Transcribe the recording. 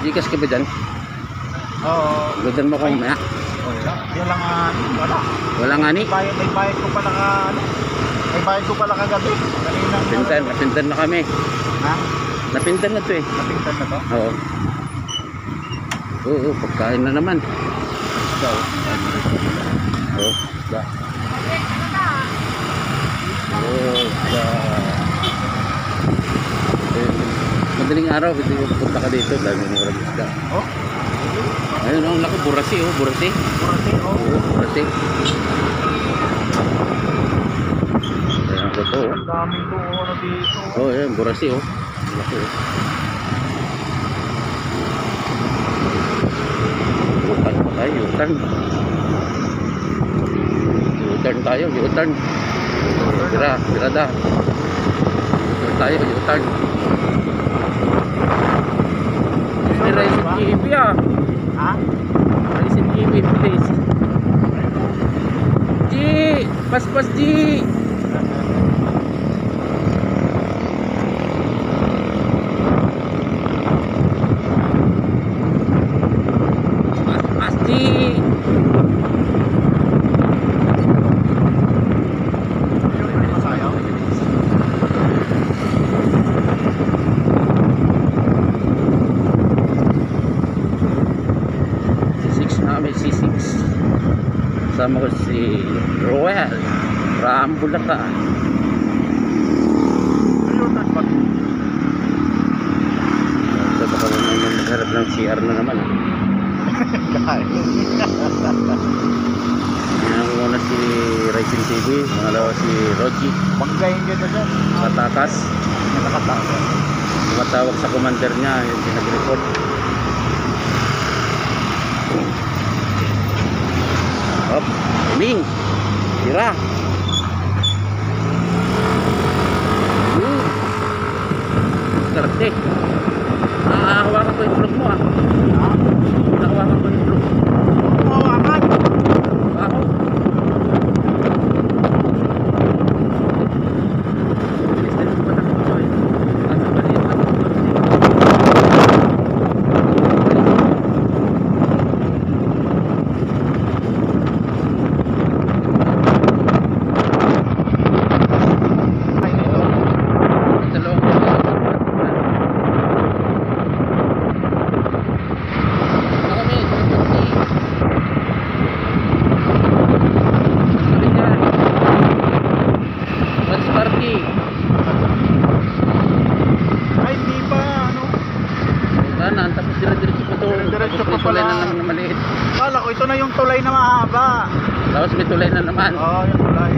Gcash ka ba dyan? Oo. Ludan mo ko mamaya. Wala. Yan lang wala. Wala nga ni. May bayad ko pala may bayad ko pala kagabi. Kaninang Napintan na kami. Ha? Napintan na to eh. Napintan na to? Oo. Oo, pagkain na naman. Ikaw. Oo. Da. Oo, da. Madaling araw, punta ka dito, dahil may murag isda. Oh? Ayun, ang laki, burasi, oh, burasi. Burasi, oh. Oo, burasi. Ayan ko to, oh. Ang daming doon dito. Oh, ayan, burasi, oh. Laki, oh. U-turn pa tayo, U-turn. U-turn tayo, U-turn. Tira da. U-turn tayo, U-turn. Raisin TV ah. Ha? Raisin TV please. G, pas G. Pas G. May C6 sama ko si Roel Rambulaka. So baka naman magharap ng CR na naman. Yan muna si Racing TV, pangalawa si Roji Banggayin dito dyan. Katakas. Nakatakas. Tumatawag sa commander niya, yung pinag-report. Hop, Ming, tira. Karte. Hawakan ko yung vlog mo ah. Ha? Hawakan ko yung vlog. Hawakan? Ako. Tapos dire-diretso pa to. Dire-diretso pa Tulay pala. na naman na maliit. Kala ko ito na yung tulay na mahaba. Tapos may tulay na naman. Oo, yung tulay.